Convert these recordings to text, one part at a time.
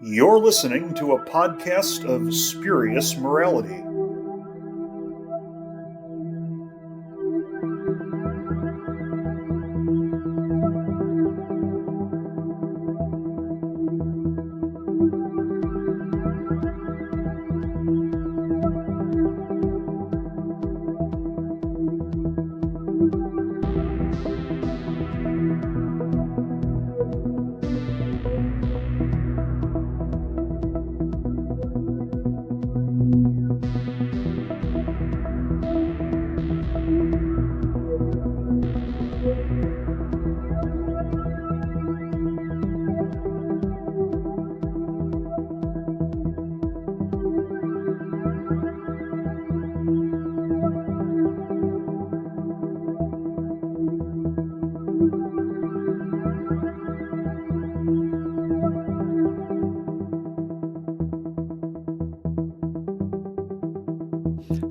You're listening to a podcast of spurious morality.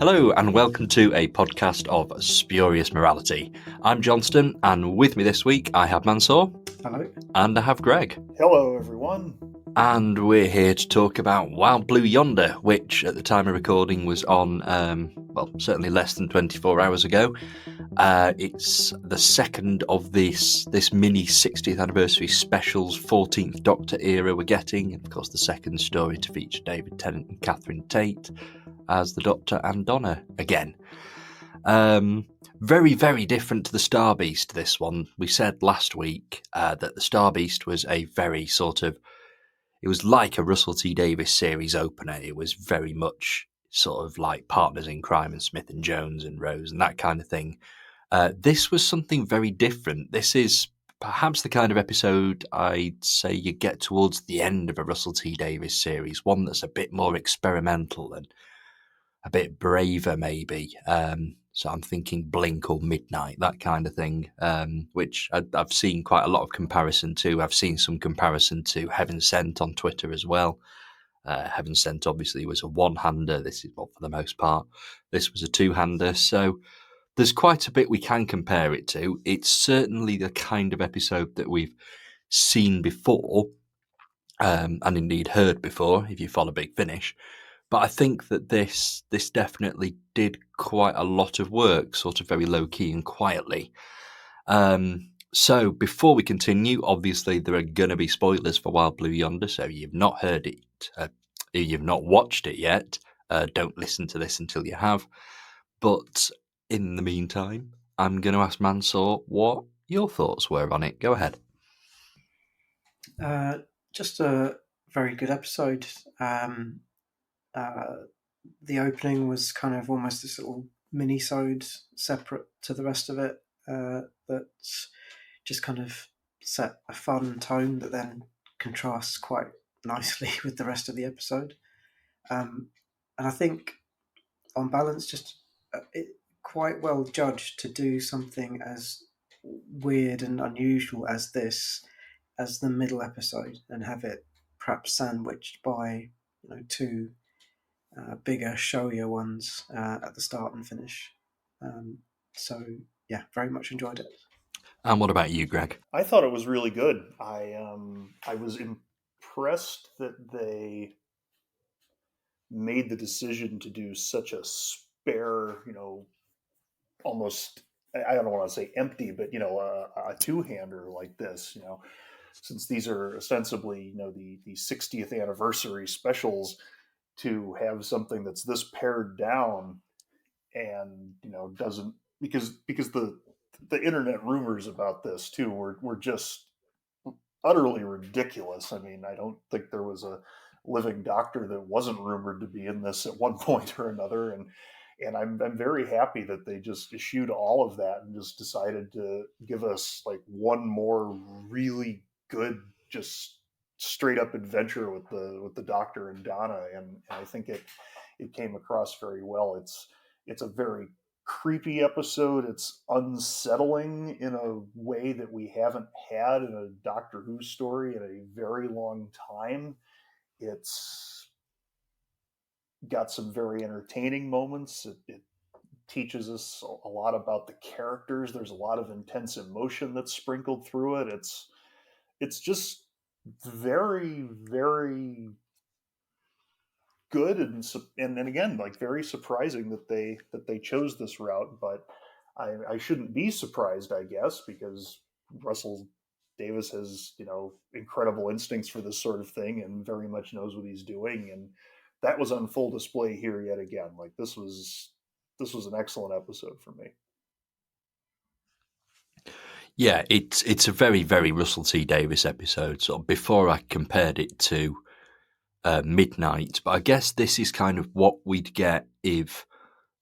Hello and welcome to a podcast of spurious morality. I'm Johnstone, and with me this week I have Mansoor. Hello. And I have Greg. Hello, everyone. And we're here to talk about Wild Blue Yonder, which at the time of recording was on, certainly less than 24 hours ago. It's the second of this mini 60th anniversary specials, 14th Doctor era we're getting, and of course the second story to feature David Tennant and Catherine Tate as the Doctor and Donna again. Very, very different to the Star Beast, this one. We said last week that the Star Beast was a very it was like a Russell T Davies series opener. It was very much sort of like Partners in Crime and Smith and Jones and Rose and that kind of thing. This was something very different. This is perhaps the kind of episode I'd say you get towards the end of a Russell T Davies series, one that's a bit more experimental and a bit braver maybe. So I'm thinking Blink or Midnight, that kind of thing, which I've seen quite a lot of comparison to. I've seen some comparison to Heaven Sent on Twitter as well. Heaven Sent obviously was a one-hander. This is, well, for the most part, this was a two-hander. So there's quite a bit we can compare it to. It's certainly the kind of episode that we've seen before, and indeed heard before, if you follow Big Finish. But I think that this definitely did quite a lot of work, sort of very low-key and quietly. So before we continue, obviously there are going to be spoilers for Wild Blue Yonder, so you've not heard it, you've not watched it yet, don't listen to this until you have. But in the meantime, I'm going to ask Mansoor what your thoughts were on it. Go ahead. Just a very good episode. The opening was kind of almost this little mini-sode separate to the rest of it that just kind of set a fun tone that then contrasts quite nicely with the rest of the episode. And I think, on balance, just quite well judged to do something as weird and unusual as this as the middle episode and have it perhaps sandwiched by two bigger, showier ones at the start and finish. So yeah, very much enjoyed it. And what about you, Greg? I thought it was really good. I was impressed that they made the decision to do such a spare, almost, I don't want to say empty, but a two-hander like this, since these are ostensibly, the 60th anniversary specials, to have something that's this pared down and doesn't, because the internet rumors about this too were just utterly ridiculous. I mean, I don't think there was a living doctor that wasn't rumored to be in this at one point or another, and I'm very happy that they just eschewed all of that and just decided to give us like one more really good, just straight up adventure with the Doctor and Donna, and I think it came across very well. It's a very creepy episode. It's unsettling in a way that we haven't had in a Doctor Who story in a very long time. It's got some very entertaining moments. It teaches us a lot about the characters. There's a lot of intense emotion that's sprinkled through it. It's just very, very good, and again, like, very surprising that they chose this route. But I shouldn't be surprised, I guess, because Russell Davis has, incredible instincts for this sort of thing and very much knows what he's doing. And that was on full display here yet again. Like, this was an excellent episode for me. Yeah, it's a very, very Russell T Davis episode. So before I compared it to Midnight, but I guess this is kind of what we'd get if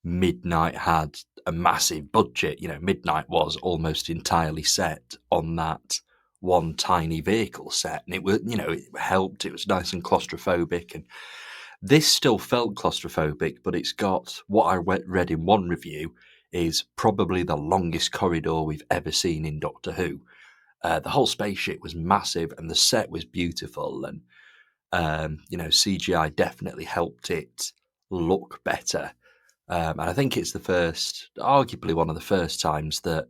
Midnight had a massive budget. Midnight was almost entirely set on that one tiny vehicle set, and it helped. It was nice and claustrophobic, and this still felt claustrophobic, but it's got what I read in one review is probably the longest corridor we've ever seen in Doctor Who. The whole spaceship was massive, and the set was beautiful, and CGI definitely helped it look better. And I think it's arguably one of the first times that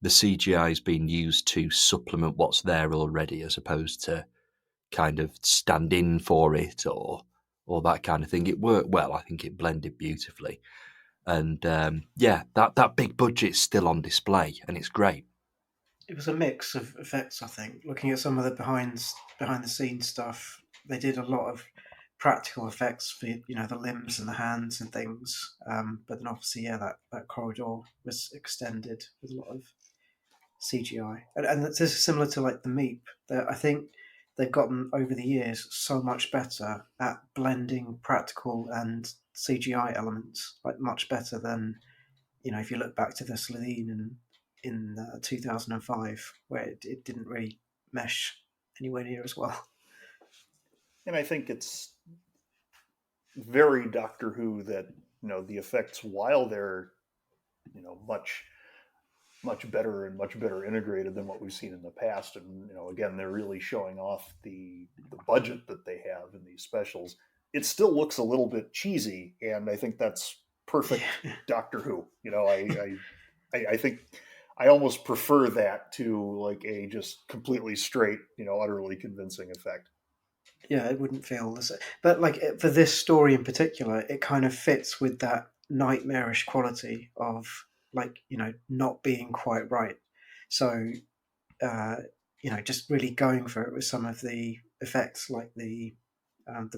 the CGI has been used to supplement what's there already, as opposed to kind of stand in for it or that kind of thing. It worked well. I think it blended beautifully, and that big budget's still on display, and it's great. It was a mix of effects, I think. Looking at some of the behind the scenes stuff, they did a lot of practical effects for the limbs and the hands and things. But then obviously, yeah, that corridor was extended with a lot of CGI, and this is similar to like the Meep. That I think they've gotten over the years so much better at blending practical and CGI elements, like much better than if you look back to the Slovene in 2005, where it didn't really mesh anywhere near as well. And I think it's very Doctor Who that, the effects, while they're, much better and much better integrated than what we've seen in the past. And, again, they're really showing off the budget that they have in these specials. It still looks a little bit cheesy, and I think that's perfect Yeah. Doctor Who. I think I almost prefer that to like a just completely straight, utterly convincing effect. Yeah, it wouldn't feel the same. But like for this story in particular, it kind of fits with that nightmarish quality of like not being quite right. So uh, just really going for it with some of the effects, like the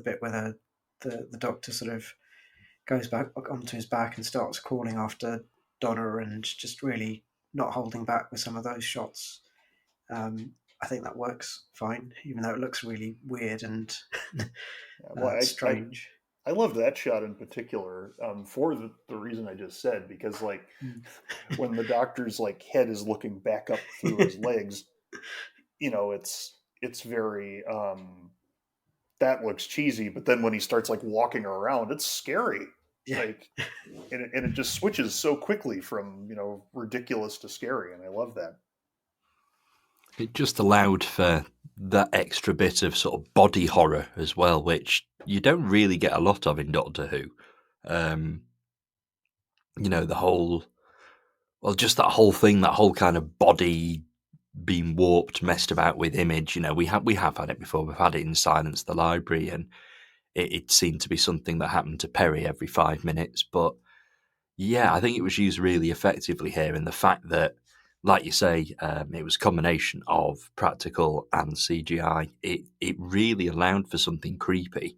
bit where the doctor sort of goes back onto his back and starts crawling after Donna, and just really not holding back with some of those shots. I think that works fine, even though it looks really weird and Well, strange. I loved that shot in particular, for the reason I just said, because like Mm. when the doctor's like head is looking back up through his legs, it's very, that looks cheesy, but then when he starts like walking around, it's scary. Yeah, Like, and it just switches so quickly from, ridiculous to scary, and I love that. It just allowed for that extra bit of sort of body horror as well, which you don't really get a lot of in Doctor Who. Um, the whole, well, just that whole thing, that whole kind of body being warped, messed about with image. We have had it before. We've had it in Silence the Library, and it seemed to be something that happened to Perry every 5 minutes. But yeah, I think it was used really effectively here, in the fact that, like you say, it was a combination of practical and CGI. It really allowed for something creepy,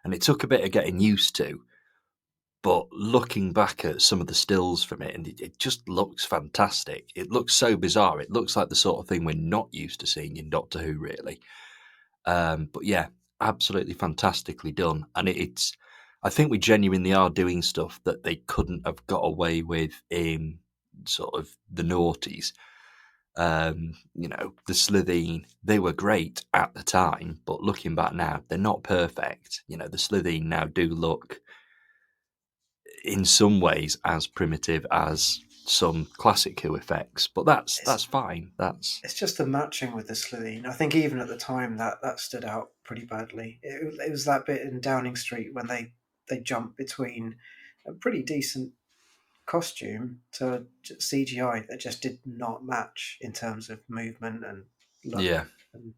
and it took a bit of getting used to. But looking back at some of the stills from it, and it just looks fantastic. It looks so bizarre. It looks like the sort of thing we're not used to seeing in Doctor Who, really. But yeah, absolutely fantastically done. And it's, I think we genuinely are doing stuff that they couldn't have got away with in sort of the noughties. The Slitheen, they were great at the time, but looking back now, they're not perfect. The Slitheen now do look, in some ways, as primitive as some classic Who effects, but that's it's fine. That's it's just the matching with the Slitheen. I think even at the time that stood out pretty badly. It was that bit in Downing Street when they jump between a pretty decent costume to CGI that just did not match in terms of movement and look. yeah. And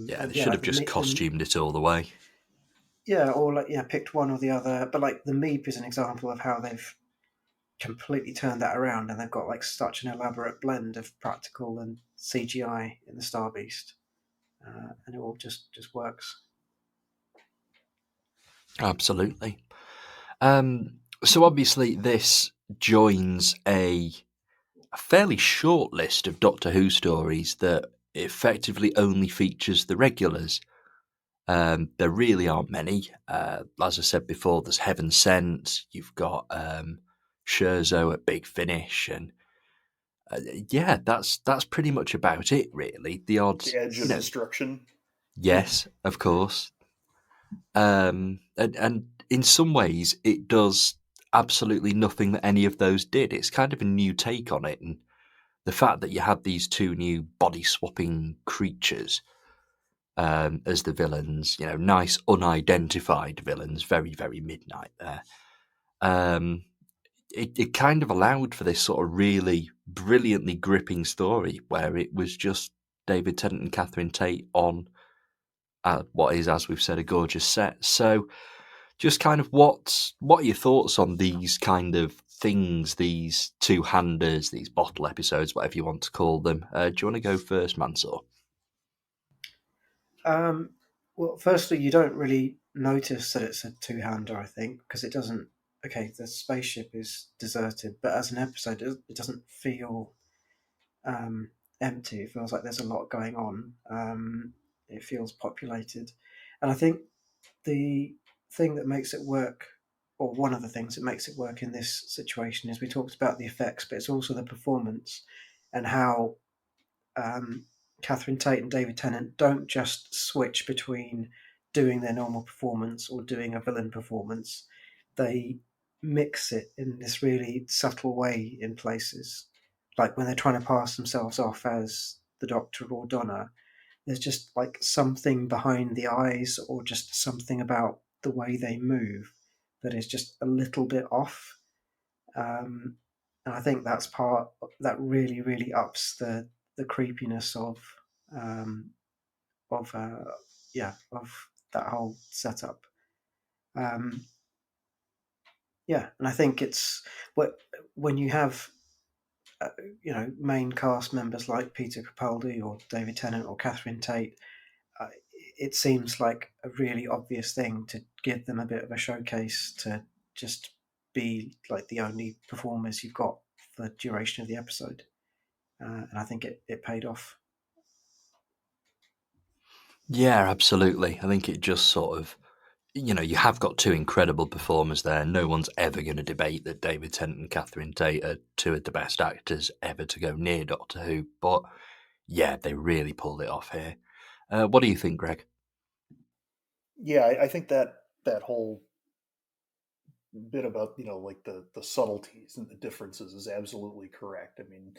Yeah, And they yeah, should like have just costumed it all the way. yeah, or like yeah, picked one or the other. But like the Meep is an example of how they've completely turned that around, and they've got like such an elaborate blend of practical and CGI in the Star Beast, and it all just works. Absolutely. So obviously this joins a fairly short list of Doctor Who stories that effectively only features the regulars. There really aren't many. As I said before, there's Heaven Sent. You've got Scherzo at Big Finish, and yeah, that's pretty much about it, really. The The odds, Edge you of know. Destruction. Yes, of course. And in some ways, it does absolutely nothing that any of those did. It's kind of a new take on it, and the fact that you had these two new body swapping creatures as the villains, nice unidentified villains, very very midnight there. Um, it kind of allowed for this sort of really brilliantly gripping story where it was just David Tennant and Catherine Tate on what is, as we've said, a gorgeous set. So, just kind of what are your thoughts on these kind of things, these two-handers, these bottle episodes, whatever you want to call them? Do you want to go first, Mansoor? Um, well, firstly, you don't really notice that it's a two-hander, I think, because it doesn't. Okay, the spaceship is deserted, but as an episode, it doesn't feel um, empty. It feels like there's a lot going on. It feels populated, and I think the thing that makes it work, or one of the things that makes it work in this situation, is we talked about the effects, but it's also the performance and how um, Catherine Tate and David Tennant don't just switch between doing their normal performance or doing a villain performance. They mix it in this really subtle way in places. Like when they're trying to pass themselves off as the Doctor or Donna, there's just like something behind the eyes or just something about the way they move that is just a little bit off. Um, and I think that's part that really, really ups the creepiness um, of of that whole setup. Um, yeah, and I think it's when you have uh, main cast members like Peter Capaldi or David Tennant or Catherine Tate, uh, it seems like a really obvious thing to give them a bit of a showcase to just be like the only performers you've got for the duration of the episode. And I think it paid off. Yeah, absolutely. I think it just sort of, you have got two incredible performers there. No one's ever going to debate that David Tennant and Catherine Tate are two of the best actors ever to go near Doctor Who. But yeah, they really pulled it off here. What do you think, Greg? Yeah, I think that whole bit about like the subtleties and the differences is absolutely correct. I mean,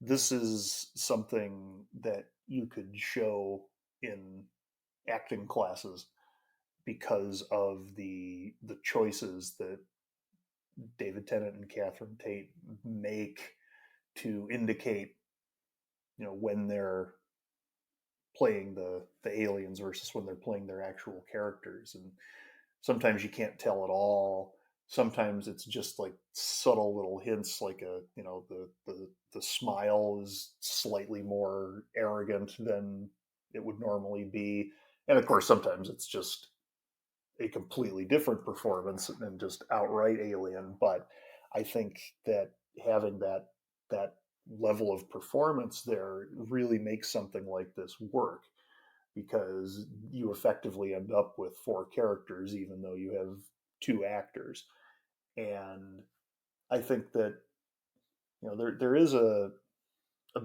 this is something that you could show in acting classes because of the choices that David Tennant and Catherine Tate make to indicate when they're playing the aliens versus when they're playing their actual characters. And sometimes you can't tell at all. Sometimes it's just like subtle little hints, like the smile is slightly more arrogant than it would normally be. And of course sometimes it's just a completely different performance and just outright alien. But I think that having that level of performance there really makes something like this work, because you effectively end up with four characters even though you have two actors. And I think that there is a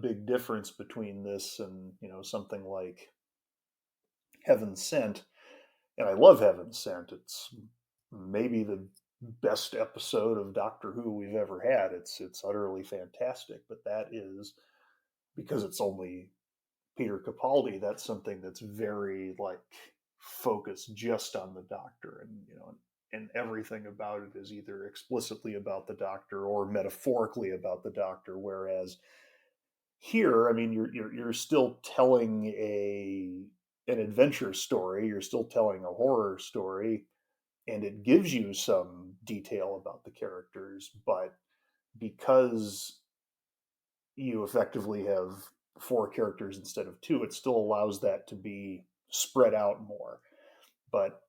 big difference between this and something like Heaven Sent. And I love Heaven Sent. It's maybe the best episode of Doctor Who we've ever had. It's utterly fantastic. But that is because it's only Peter Capaldi. That's something that's very like focused just on the Doctor, and and everything about it is either explicitly about the Doctor or metaphorically about the Doctor. Whereas here, I mean, you're still telling an adventure story. You're still telling a horror story, and it gives you some detail about the characters, but because you effectively have four characters instead of two, it still allows that to be spread out more. But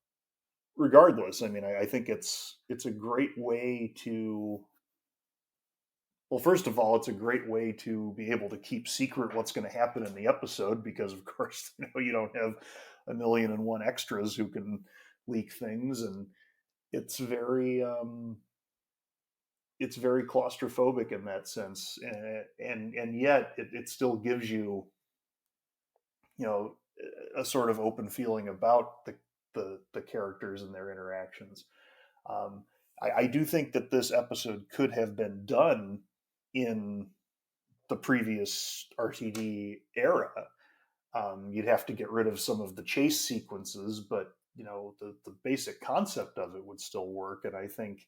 regardless, I mean, I think it's a great way to, well, first of all, it's a great way to be able to keep secret what's going to happen in the episode because, of course, you don't have a million and one extras who can leak things, and it's very it's very claustrophobic in that sense, and yet it still gives you, you know, a sort of open feeling about the characters and their interactions. Um, I do think that this episode could have been done in the previous RTD era. You'd have to get rid of some of the chase sequences, but the basic concept of it would still work. And I think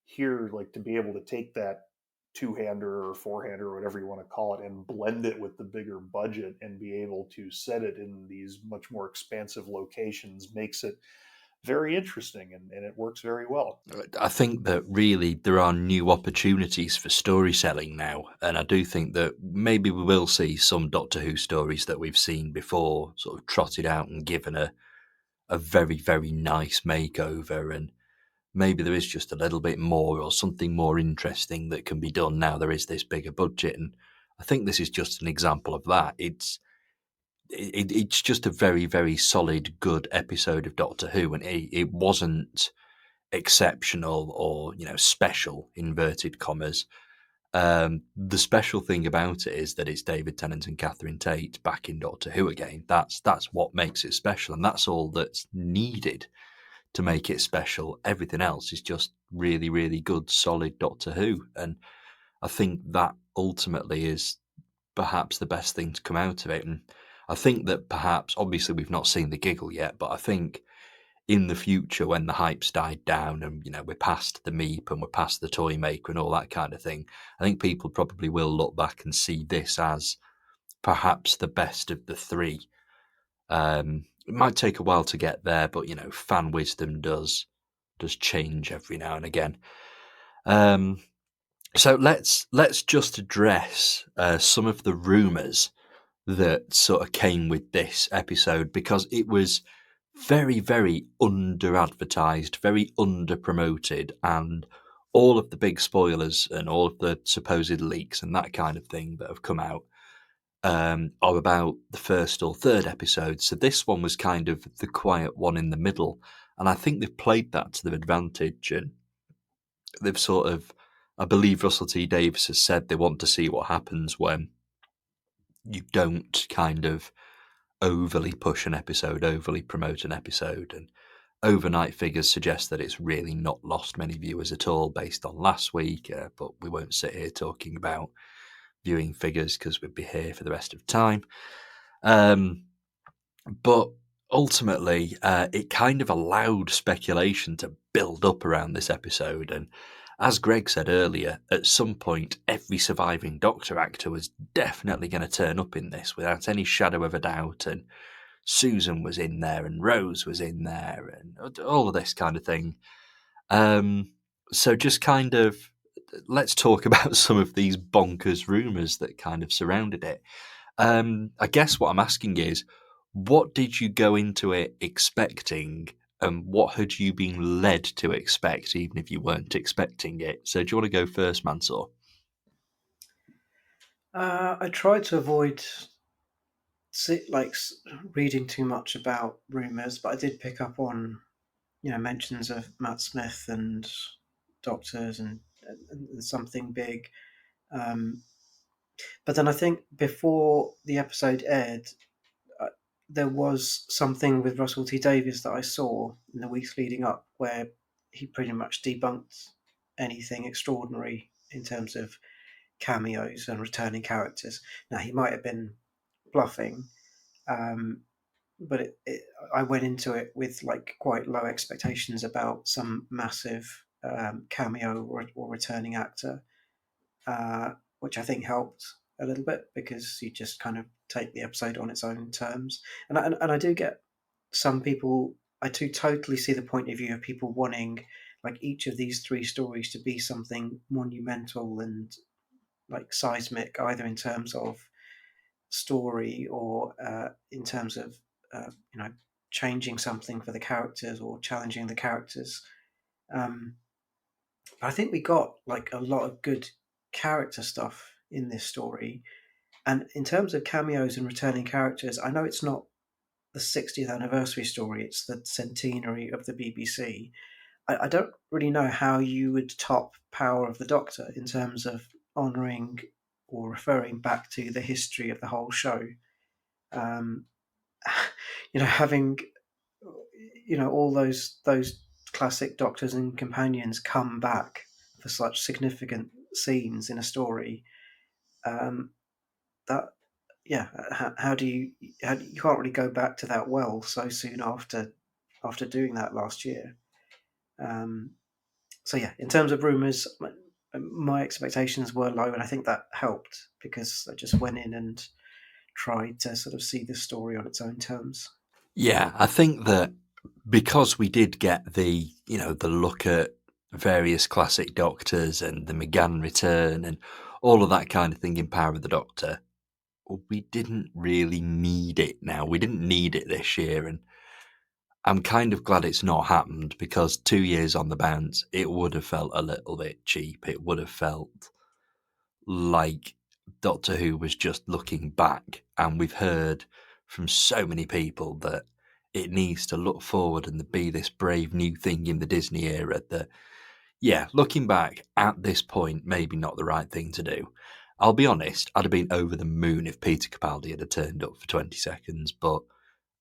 here, like, to be able to take that two-hander or four-hander or whatever you want to call it and blend it with the bigger budget and be able to set it in these much more expansive locations makes it very interesting, and it works very well. I think that really there are new opportunities for story selling now, and I do think that maybe we will see some Doctor Who stories that we've seen before sort of trotted out and given a very, very nice makeover, and maybe there is just a little bit more or something more interesting that can be done now there is this bigger budget. And I think this is just an example of that. It's just a very, very solid, good episode of Doctor Who, and it wasn't exceptional or special, inverted commas. The special thing about it is that it's David Tennant and Catherine Tate back in Doctor Who again. That's what makes it special, and that's all that's needed to make it special. Everything else is just really, really good, solid Doctor Who, and I think that ultimately is perhaps the best thing to come out of it. And I think that perhaps, obviously, we've not seen the giggle yet, but I think in the future, when the hype's died down and we're past the Meep and we're past the Toy Maker and all that kind of thing, I think people probably will look back and see this as perhaps the best of the three. It might take a while to get there, but fan wisdom does change every now and again. So let's just address some of the rumours that sort of came with this episode, because it was very, very under advertised, very under promoted, and all of the big spoilers and all of the supposed leaks and that kind of thing that have come out are about the first or third episode. So this one was kind of the quiet one in the middle, and I think they've played that to their advantage, and they've sort of, I believe Russell T Davies has said they want to see what happens when you don't kind of overly push an episode, overly promote an episode, and overnight figures suggest that it's really not lost many viewers at all based on last week, but we won't sit here talking about viewing figures because we'd be here for the rest of time. But ultimately, it kind of allowed speculation to build up around this episode, and as Greg said earlier, at some point every surviving Doctor actor was definitely going to turn up in this without any shadow of a doubt, and Susan was in there, and Rose was in there, and all of this kind of thing. So just kind of, let's talk about some of these bonkers rumours that kind of surrounded it. I guess what I'm asking is, what did you go into it expecting, and what had you been led to expect, even if you weren't expecting it? So do you want to go first, Mansoor? I tried to avoid reading too much about rumors, but I did pick up on mentions of Matt Smith and doctors and something big. But then I think before the episode aired, uh, there was something with Russell T Davies that I saw in the weeks leading up where he pretty much debunked anything extraordinary in terms of cameos and returning characters. Now, he might have been bluffing, um, but I went into it with quite low expectations about some massive cameo or returning actor, which I think helped a little bit because you just kind of take the episode on its own terms. And I do get some people. I do totally see the point of view of people wanting like each of these three stories to be something monumental and like seismic, either in terms of story or in terms of changing something for the characters or challenging the characters. But I think we got like a lot of good character stuff in this story. And in terms of cameos and returning characters, I know it's not the 60th anniversary story, it's the centenary of the BBC. I don't really know how you would top Power of the Doctor in terms of honouring or referring back to the history of the whole show. Um, having all those classic Doctors and companions come back for such significant scenes in a story. That yeah, how do you you can't really go back to that well so soon after doing that last year. Um, so yeah, in terms of rumors, my expectations were low, and I think that helped because I just went in and tried to sort of see the story on its own terms. Yeah, I think that because we did get the look at various classic Doctors and the McGann return and all of that kind of thing in Power of the Doctor, we didn't really need it now. We didn't need it this year, and I'm kind of glad it's not happened because 2 years on the bounce, it would have felt a little bit cheap. It would have felt like Doctor Who was just looking back, and we've heard from so many people that it needs to look forward and be this brave new thing in the Disney era that, yeah, looking back at this point, maybe not the right thing to do. I'll be honest, I'd have been over the moon if Peter Capaldi had turned up for 20 seconds, but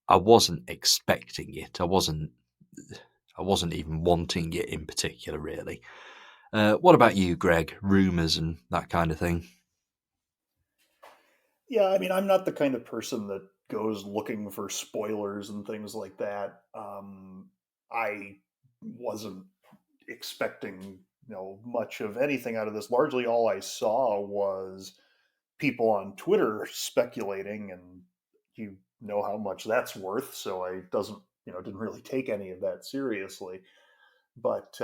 I wasn't expecting it. I wasn't even wanting it in particular, really. What about you, Greg? Rumours and that kind of thing? Yeah, I mean, I'm not the kind of person that goes looking for spoilers and things like that. I wasn't expecting, much of anything out of this. Largely, all I saw was people on Twitter speculating, and you know how much that's worth. So I doesn't, didn't really take any of that seriously. But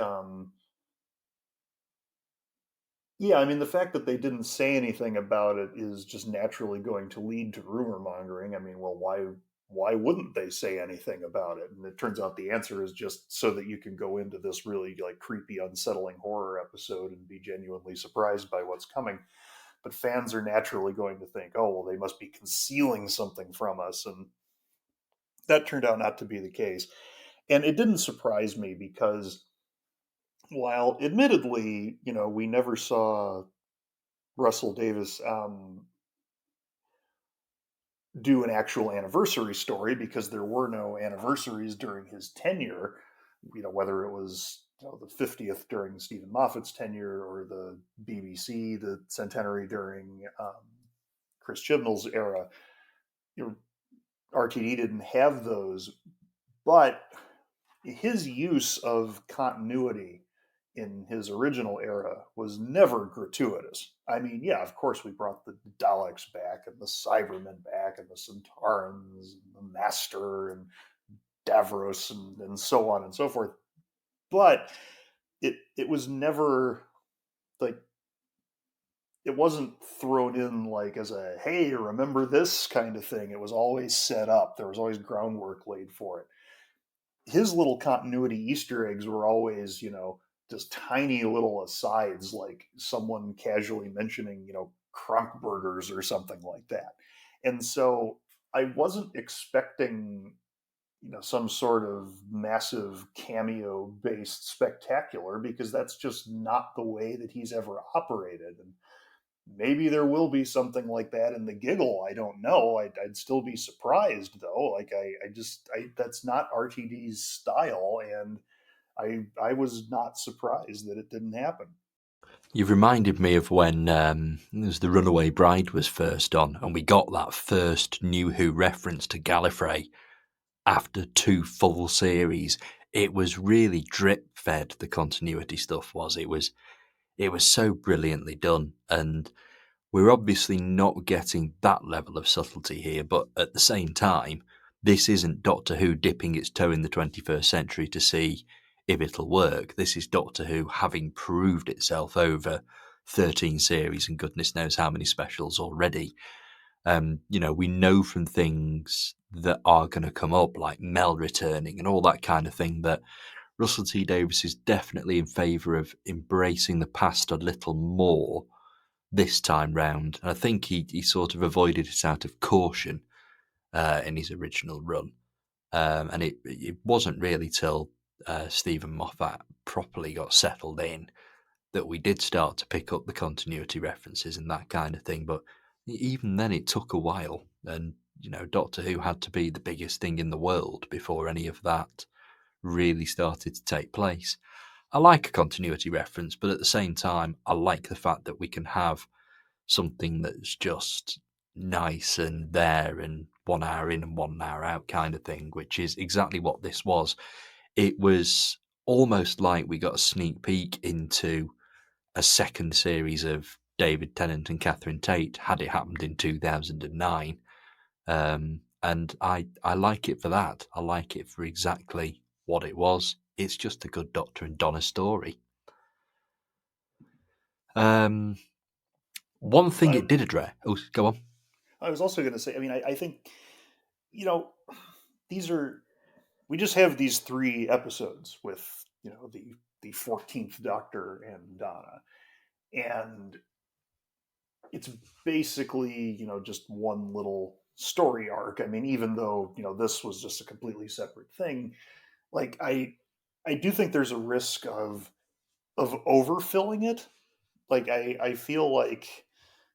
yeah, I mean, the fact that they didn't say anything about it is just naturally going to lead to rumor mongering. I mean, well, why wouldn't they say anything about it? And it turns out the answer is just so that you can go into this really like creepy, unsettling horror episode and be genuinely surprised by what's coming. But fans are naturally going to think, oh, well, they must be concealing something from us, and that turned out not to be the case. And it didn't surprise me because while admittedly, we never saw Russell Davis do an actual anniversary story because there were no anniversaries during his tenure. Whether it was the 50th during Stephen Moffat's tenure or the BBC, the centenary during Chris Chibnall's era. RTD didn't have those, but his use of continuity in his original era was never gratuitous. I mean, yeah, of course we brought the Daleks back and the Cybermen back and the Centaurans and the Master and Davros and so on and so forth. But it was never like it wasn't thrown in like as a hey, remember this kind of thing. It was always set up. There was always groundwork laid for it. His little continuity Easter eggs were always, just tiny little asides, like someone casually mentioning, Kronk burgers or something like that. And so I wasn't expecting, some sort of massive cameo based spectacular because that's just not the way that he's ever operated. And maybe there will be something like that in the giggle. I don't know. I'd still be surprised though. Like that's not RTD's style, and I was not surprised that it didn't happen. You've reminded me of when as the Runaway Bride was first on, and we got that first New Who reference to Gallifrey after 2 full series. It was really drip fed. The continuity stuff was. It was so brilliantly done, and we're obviously not getting that level of subtlety here, but at the same time, this isn't Doctor Who dipping its toe in the 21st century to see if it'll work. This is Doctor Who having proved itself over 13 series and goodness knows how many specials already. We know from things that are going to come up, like Mel returning and all that kind of thing, that Russell T Davies is definitely in favour of embracing the past a little more this time round. And I think he sort of avoided it out of caution in his original run. And it wasn't really till Stephen Moffat properly got settled in that we did start to pick up the continuity references and that kind of thing. But even then, it took a while. And, Doctor Who had to be the biggest thing in the world before any of that really started to take place. I like a continuity reference, but at the same time, I like the fact that we can have something that's just nice and there and 1 hour in and 1 hour out kind of thing, which is exactly what this was. It was almost like we got a sneak peek into a second series of David Tennant and Catherine Tate had it happened in 2009. And I like it for that. I like it for exactly what it was. It's just a good Doctor and Donna story. One thing it did address. Oh, go on. I was also going to say, I think, we just have these 3 episodes with, the 14th Doctor and Donna. And it's basically, just one little story arc. Even though, this was just a completely separate thing, like I do think there's a risk of overfilling it. Like I feel like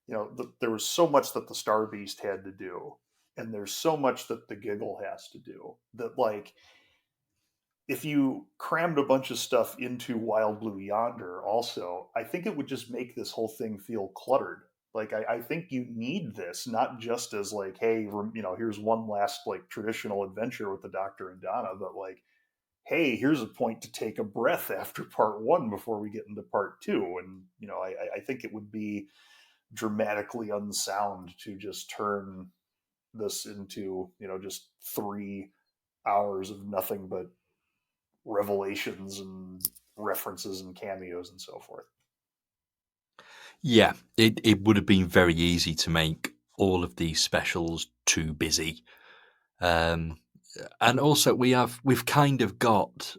there was so much that the Star Beast had to do, and there's so much that the Giggle has to do that, like, if you crammed a bunch of stuff into Wild Blue Yonder, also, I think it would just make this whole thing feel cluttered. Like, I think you need this not just as like, hey, here's one last like traditional adventure with the Doctor and Donna, but like, hey, here's a point to take a breath after part 1 before we get into part 2. And I think it would be dramatically unsound to just turn this into just 3 hours of nothing but revelations and references and cameos and so forth. Yeah, it would have been very easy to make all of these specials too busy. And also we've kind of got,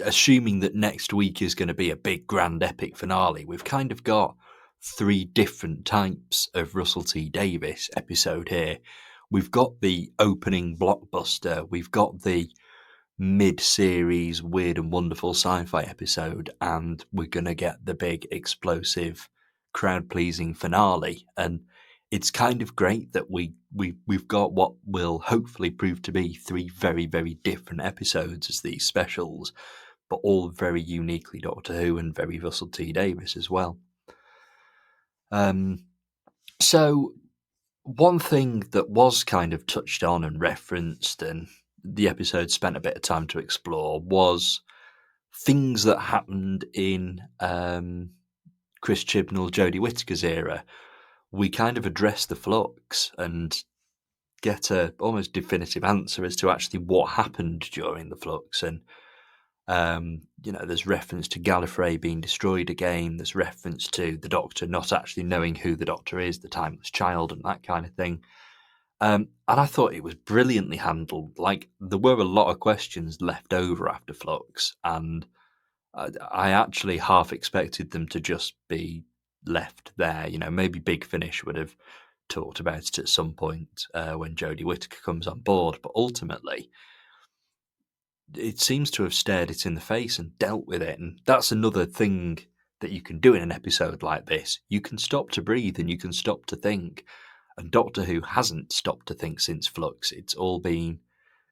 assuming that next week is going to be a big grand epic finale, we've kind of got 3 different types of Russell T Davies episode here. We've got the opening blockbuster, we've got the mid-series weird and wonderful sci-fi episode, and we're going to get the big explosive crowd-pleasing finale. And it's kind of great that we've got what will hopefully prove to be 3 very, very different episodes as these specials, but all very uniquely Doctor Who and very Russell T Davies as well. So one thing that was kind of touched on and referenced, and the episode spent a bit of time to explore, was things that happened in Chris Chibnall, Jodie Whittaker's era. We kind of address the Flux and get a almost definitive answer as to actually what happened during the Flux. And there's reference to Gallifrey being destroyed again. There's reference to the Doctor not actually knowing who the Doctor is, the timeless child, and that kind of thing. And I thought it was brilliantly handled. Like, there were a lot of questions left over after Flux, and I actually half expected them to just be left there. Maybe Big Finish would have talked about it at some point when Jodie Whittaker comes on board, but ultimately it seems to have stared it in the face and dealt with it. And that's another thing that you can do in an episode like this. You can stop to breathe and you can stop to think. And Doctor Who hasn't stopped to think since Flux. It's all been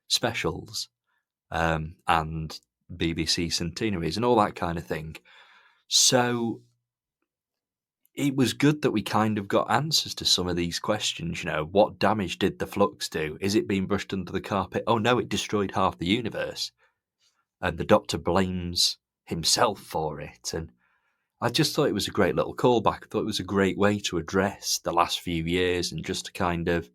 specials and BBC centenaries and all that kind of thing. So it was good that we kind of got answers to some of these questions. What damage did the Flux do? Is it being brushed under the carpet? Oh no, it destroyed half the universe. And the Doctor blames himself for it. And I just thought it was a great little callback. I thought it was a great way to address the last few years and just to kind of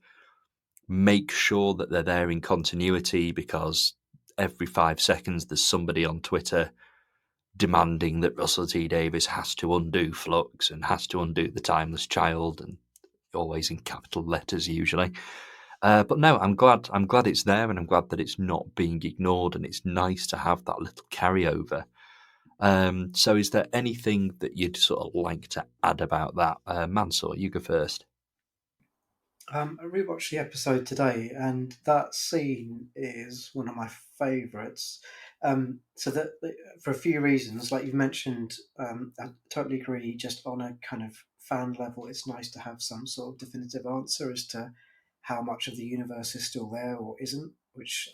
make sure that they're there in continuity, because every 5 seconds there's somebody on Twitter demanding that Russell T Davies has to undo Flux and has to undo the Timeless Child, and always in capital letters usually. But no, I'm glad it's there, and I'm glad that it's not being ignored, and it's nice to have that little carryover. So is there anything that you'd sort of like to add about that? Mansoor, you go first. I rewatched the episode today, and that scene is one of my favourites. So that for a few reasons, like you've mentioned, I totally agree. Just on a kind of fan level, it's nice to have some sort of definitive answer as to how much of the universe is still there or isn't, which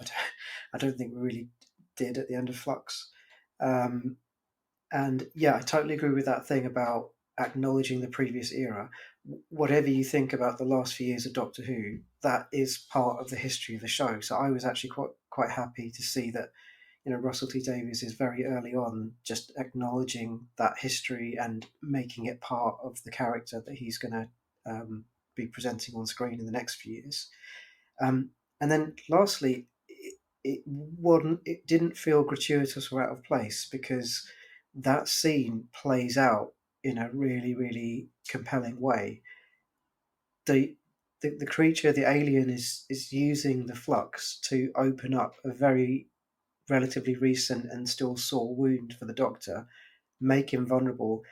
I don't think we really did at the end of Flux. Um, and yeah, I totally agree with that thing about acknowledging the previous era. Whatever you think about the last few years of Doctor Who, that is part of the history of the show. So I was actually quite happy to see that, Russell T Davies is very early on just acknowledging that history and making it part of the character that he's going to be presenting on screen in the next few years. And then lastly, it didn't feel gratuitous or out of place, because that scene plays out in a really, really compelling way. The the creature, the alien, is using the flux to open up a very relatively recent and still sore wound for the Doctor, make him vulnerable,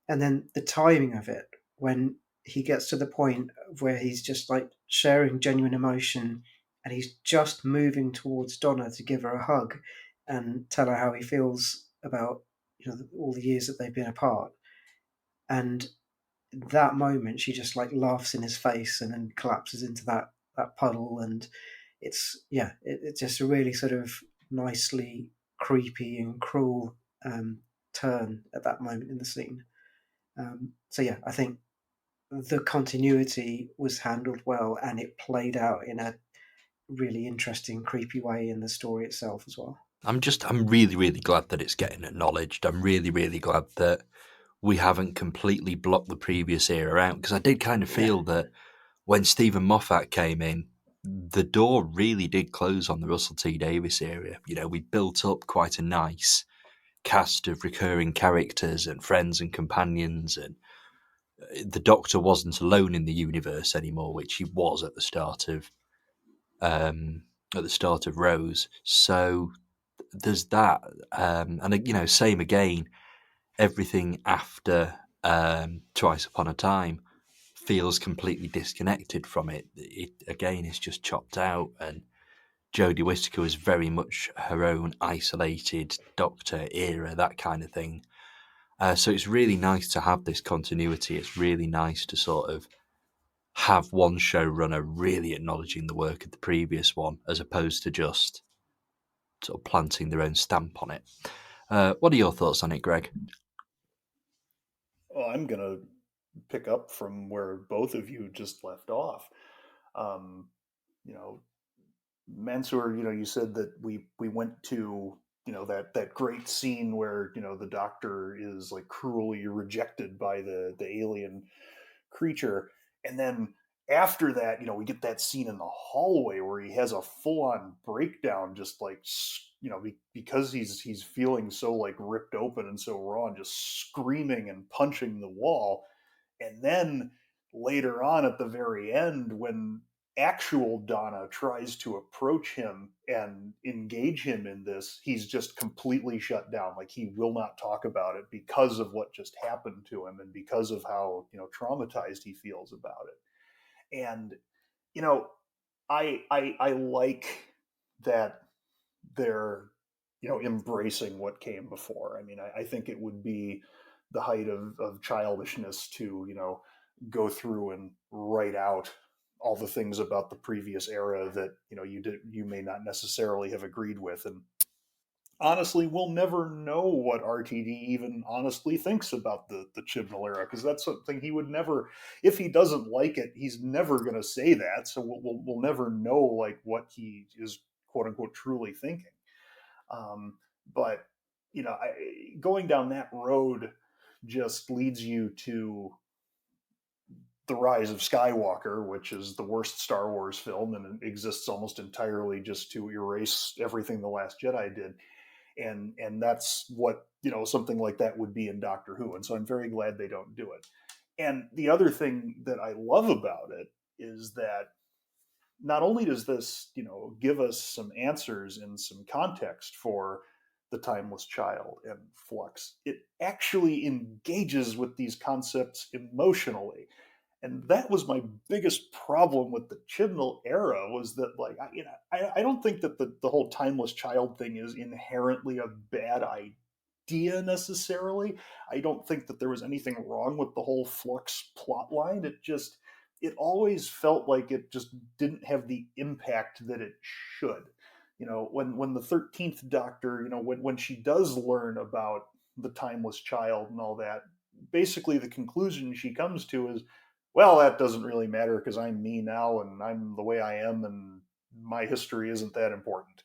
and then the timing of it, when he gets to the point where he's just like sharing genuine emotion, and he's just moving towards Donna to give her a hug and tell her how he feels about all the years that they've been apart. And that moment, she just like laughs in his face and then collapses into that puddle. And it's just a really sort of nicely creepy and cruel turn at that moment in the scene. So yeah, I think the continuity was handled well, and it played out in a really interesting, creepy way in the story itself as well. I'm really, really glad that it's getting acknowledged. I'm really, really glad that we haven't completely blocked the previous era out, because I did kind of Yeah, feel that when Stephen Moffat came in, the door really did close on the Russell T Davies era. We built up quite a nice cast of recurring characters and friends and companions, and the Doctor wasn't alone in the universe anymore, which he was um, at the start of Rose. So there's that, and same again. Everything after Twice Upon a Time feels completely disconnected from it. It again is just chopped out, and Jodie Whittaker was very much her own isolated Doctor era, that kind of thing. So it's really nice to have this continuity. It's really nice to sort of have one showrunner really acknowledging the work of the previous one, as opposed to just sort of planting their own stamp on it. What are your thoughts on it, Greg? Well, I'm gonna pick up from where both of you just left off. Um, you know, Mansoor, you said that we went to that great scene where the Doctor is like cruelly rejected by the alien creature, and then after that, we get that scene in the hallway where he has a full on breakdown, just like because he's feeling so like ripped open and so raw, and just screaming and punching the wall. And then later on at the very end, when actual Donna tries to approach him and engage him in this, he's just completely shut down. Like he will not talk about it because of what just happened to him and because of how, traumatized he feels about it. And, you know, I like that they're embracing what came before. I mean, I think it would be the height of childishness to go through and write out all the things about the previous era that you may not necessarily have agreed with. And honestly, we'll never know what RTD even honestly thinks about the Chibnall era, because that's something he would never, if he doesn't like it, he's never going to say that. So we'll never know like what he is quote unquote truly thinking. Um, but going down that road, just leads you to The Rise of Skywalker, which is the worst Star Wars film and it exists almost entirely just to erase everything The Last Jedi did. And that's what, something like that would be in Doctor Who. And so I'm very glad they don't do it. And the other thing that I love about it is that not only does this, give us some answers and some context for the timeless child and Flux, it actually engages with these concepts emotionally. And that was my biggest problem with the Chibnall era was that, like, I don't think that the whole timeless child thing is inherently a bad idea necessarily. I don't think that there was anything wrong with the whole Flux plot line. It always felt like it just didn't have the impact that it should. When the 13th Doctor, when she does learn about the timeless child and all that, basically the conclusion she comes to is, well, that doesn't really matter because I'm me now and I'm the way I am and my history isn't that important.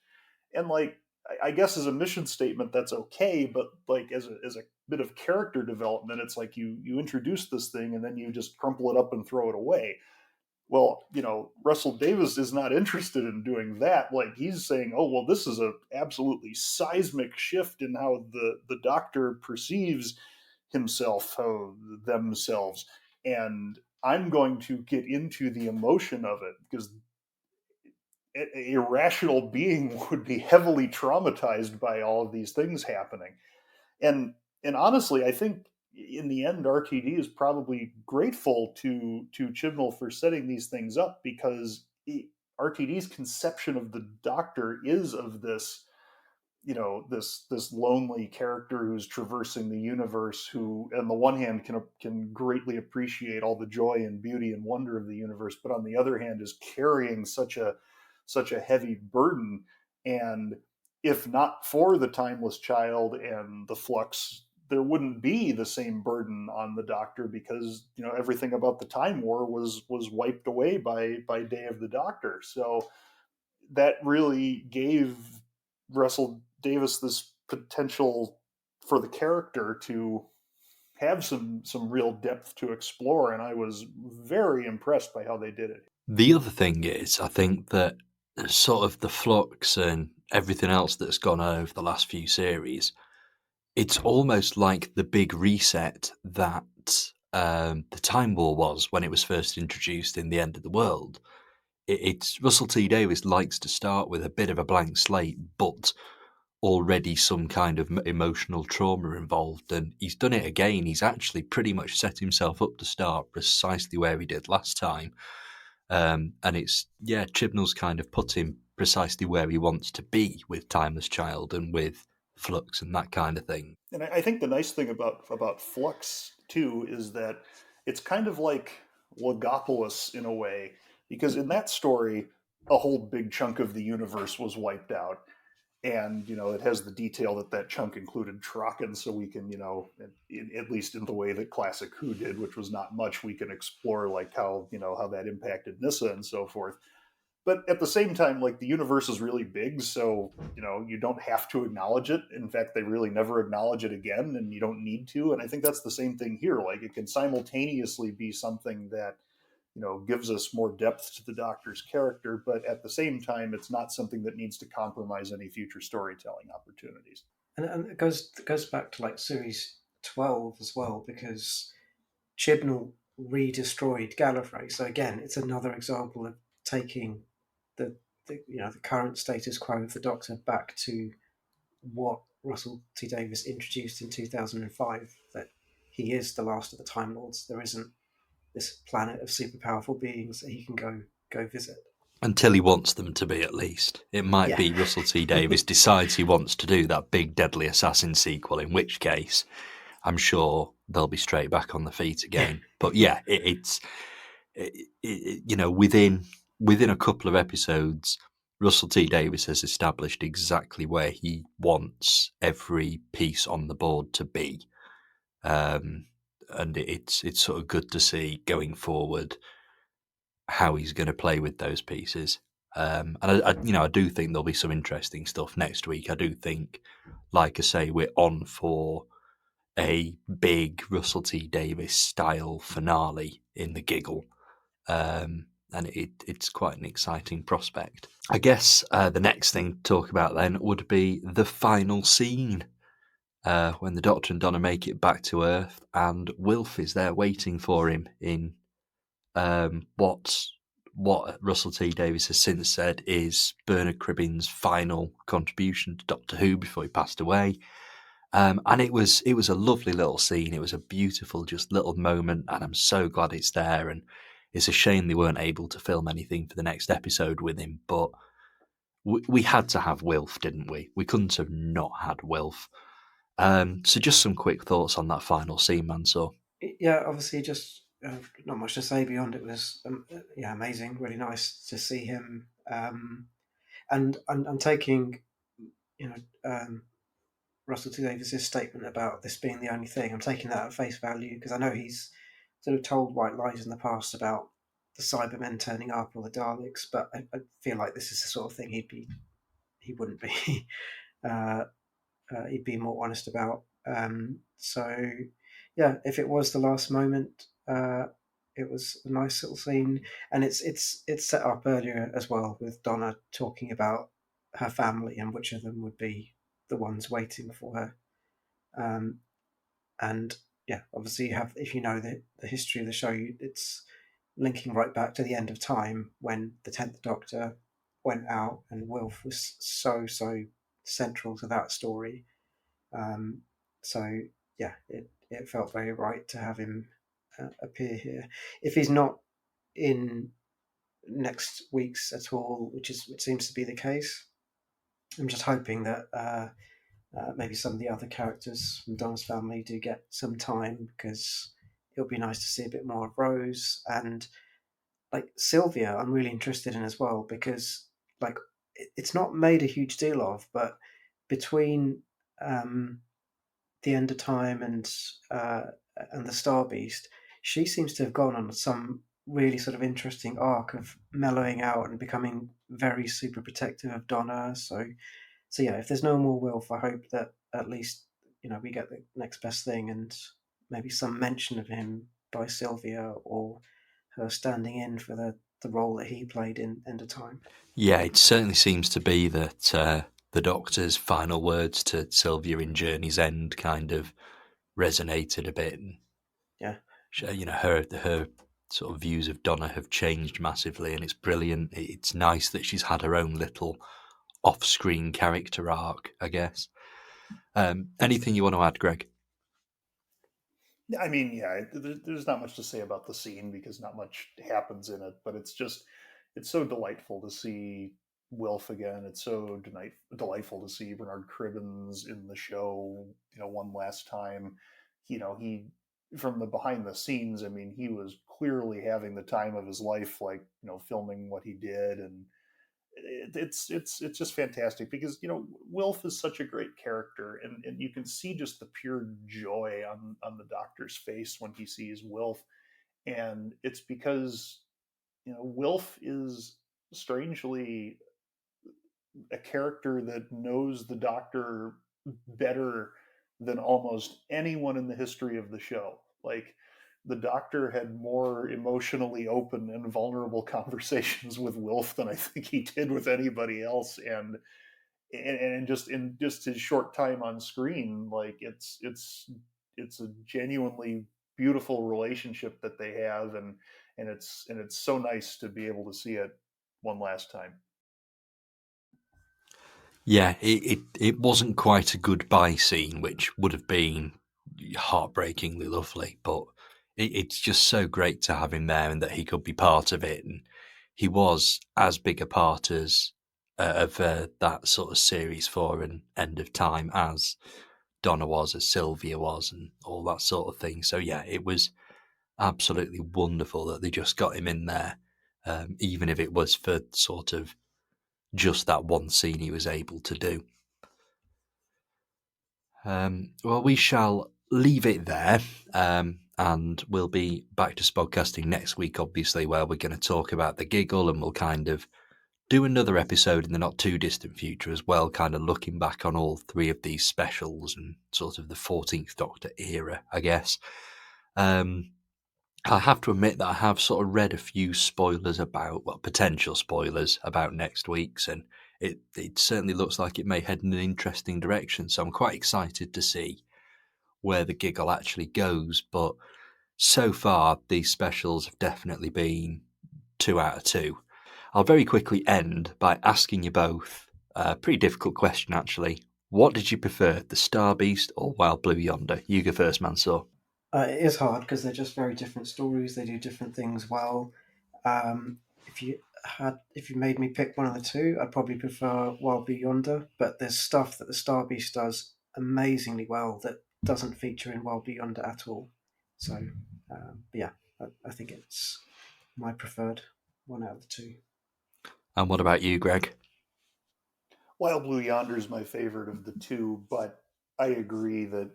And like, I guess as a mission statement, that's okay. But like as a bit of character development, it's like you introduce this thing and then you just crumple it up and throw it away. Well, Russell Davis is not interested in doing that. Like he's saying, oh, well, this is a absolutely seismic shift in how the Doctor perceives himself, themselves. And I'm going to get into the emotion of it because a rational being would be heavily traumatized by all of these things happening. And and honestly, I think in the end, RTD is probably grateful to Chibnall for setting these things up because RTD's conception of the Doctor is of this, this lonely character who's traversing the universe, who on the one hand can greatly appreciate all the joy and beauty and wonder of the universe, but on the other hand is carrying such a heavy burden. And if not for the timeless child and the Flux, there wouldn't be the same burden on the Doctor because everything about the Time War was wiped away by Day of the Doctor. So that really gave Russell Davis this potential for the character to have some real depth to explore, and I was very impressed by how they did it. The other thing is, I think that sort of the Flux and everything else that's gone over the last few series, it's almost like the big reset that the Time War was when it was first introduced in The End of the World. It's Russell T Davies likes to start with a bit of a blank slate, but already some kind of emotional trauma involved, and he's done it again. He's actually pretty much set himself up to start precisely where he did last time. And it's, Chibnall's kind of put him precisely where he wants to be with Timeless Child and with Flux and that kind of thing. And I think the nice thing about Flux too is that it's kind of like Logopolis in a way, because in that story, a whole big chunk of the universe was wiped out, and it has the detail that chunk included Traken, so we can, at least in the way that classic Who did, which was not much, we can explore like how that impacted Nyssa and so forth. But at the same time, like the universe is really big, so you don't have to acknowledge it. In fact, they really never acknowledge it again, and you don't need to. And I think that's the same thing here. Like it can simultaneously be something that gives us more depth to the Doctor's character, but at the same time, it's not something that needs to compromise any future storytelling opportunities. And it goes back to like series 12 as well, because Chibnall redestroyed Gallifrey. So again, it's another example of taking the current status quo of the Doctor back to what Russell T Davies introduced in 2005, that he is the last of the Time Lords. There isn't this planet of super powerful beings that he can go visit. Until he wants them to be, at least. It might be Russell T Davies decides he wants to do that big Deadly Assassin sequel, in which case I'm sure they'll be straight back on the feet again. But yeah, it's within a couple of episodes, Russell T Davies has established exactly where he wants every piece on the board to be. And it's sort of good to see going forward how he's going to play with those pieces. And I do think there'll be some interesting stuff next week. I do think, like I say, we're on for a big Russell T Davies style finale in the giggle. And it's quite an exciting prospect. I guess the next thing to talk about then would be the final scene, when the Doctor and Donna make it back to Earth, and Wilf is there waiting for him in what Russell T Davies has since said is Bernard Cribbin's final contribution to Doctor Who before he passed away. And it was a lovely little scene. It was a beautiful, just little moment, and I'm so glad it's there. And it's a shame they weren't able to film anything for the next episode with him, but we had to have Wilf, didn't we? We couldn't have not had Wilf. So just some quick thoughts on that final scene, Mansoor. Yeah, obviously, just not much to say beyond it was amazing, really nice to see him. And I'm taking, Russell T Davies' statement about this being the only thing. I'm taking that at face value because I know he's sort of told white lies in the past about the Cybermen turning up or the Daleks, but I feel like this is the sort of thing he wouldn't be. He'd be more honest about. So, yeah, if it was the last moment, it was a nice little scene, and it's set up earlier as well with Donna talking about her family and which of them would be the ones waiting for her. And yeah, obviously, if you know the history of the show, it's linking right back to the end of time when the 10th Doctor went out, and Wilf was so central to that story. So yeah, it felt very right to have him appear here. If he's not in next week's at all, which seems to be the case, I'm just hoping that maybe some of the other characters from Donna's family do get some time, because it'll be nice to see a bit more of Rose, and like Sylvia I'm really interested in as well, because like it's not made a huge deal of, but between the End of Time and the Star Beast, she seems to have gone on some really sort of interesting arc of mellowing out and becoming very super protective of Donna. So yeah, if there's no more Wilf, I hope that at least we get the next best thing, and maybe some mention of him by Sylvia, or her standing in for the role that he played in End of Time. Yeah, it certainly seems to be that the Doctor's final words to Sylvia in Journey's End kind of resonated a bit. Yeah, her sort of views of Donna have changed massively, and it's brilliant. It's nice that she's had her own little off-screen character arc, I guess. Anything you want to add, Greg? I mean, yeah, there's not much to say about the scene because not much happens in it, but it's so delightful to see Wilf again. It's so delightful to see Bernard Cribbins in the show, one last time. He from the behind the scenes, I mean, he was clearly having the time of his life, like, filming what he did, and it's just fantastic because Wilf is such a great character, and you can see just the pure joy on the Doctor's face when he sees Wilf, and it's because Wilf is strangely a character that knows the Doctor better than almost anyone in the history of the show. Like, the Doctor had more emotionally open and vulnerable conversations with Wilf than I think he did with anybody else, and just in just his short time on screen, like it's a genuinely beautiful relationship that they have, and it's so nice to be able to see it one last time. Yeah, it wasn't quite a goodbye scene, which would have been heartbreakingly lovely, but it's just so great to have him there and that he could be part of it. And he was as big a part of that sort of series 4 and End of Time as Donna was, as Sylvia was, and all that sort of thing. So yeah, it was absolutely wonderful that they just got him in there, even if it was for sort of just that one scene he was able to do. Well, we shall leave it there, and we'll be back to Spodcasting next week, obviously, where we're going to talk about the giggle, and we'll kind of do another episode in the not too distant future as well, kind of looking back on all three of these specials and sort of the 14th Doctor era, I guess. I have to admit that I have sort of read a few spoilers about, well, potential spoilers about next week's, and it certainly looks like it may head in an interesting direction. So I'm quite excited to see where the giggle actually goes. But so far, these specials have definitely been 2 out of 2. I'll very quickly end by asking you both a pretty difficult question, actually. What did you prefer, the Star Beast or Wild Blue Yonder? You go first, Mansoor. It is hard because they're just very different stories. They do different things well. If you made me pick one of the two, I'd probably prefer Wild Blue Yonder. But there's stuff that the Star Beast does amazingly well that doesn't feature in Wild Blue Yonder at all. So, yeah, I think it's my preferred one out of the two. And what about you, Greg? Wild Blue Yonder is my favorite of the two, but I agree that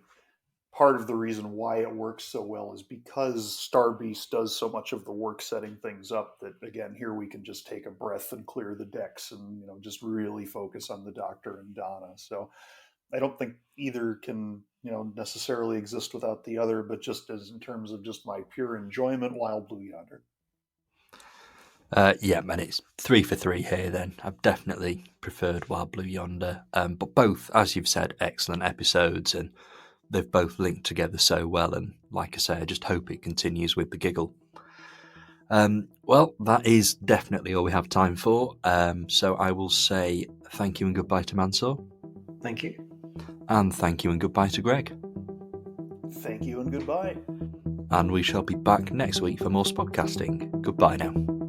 part of the reason why it works so well is because Star Beast does so much of the work setting things up that, again, here we can just take a breath and clear the decks and, just really focus on the Doctor and Donna. So I don't think either can, necessarily exist without the other, but just as in terms of just my pure enjoyment, Wild Blue Yonder. Yeah, man, it's 3 for 3 here then. I've definitely preferred Wild Blue Yonder. But both, as you've said, excellent episodes, and they've both linked together so well. And like I say, I just hope it continues with the giggle. Well, that is definitely all we have time for. So I will say thank you and goodbye to Mansoor. Thank you. And thank you and goodbye to Greg. Thank you and goodbye. And we shall be back next week for more Spodcasting. Goodbye now.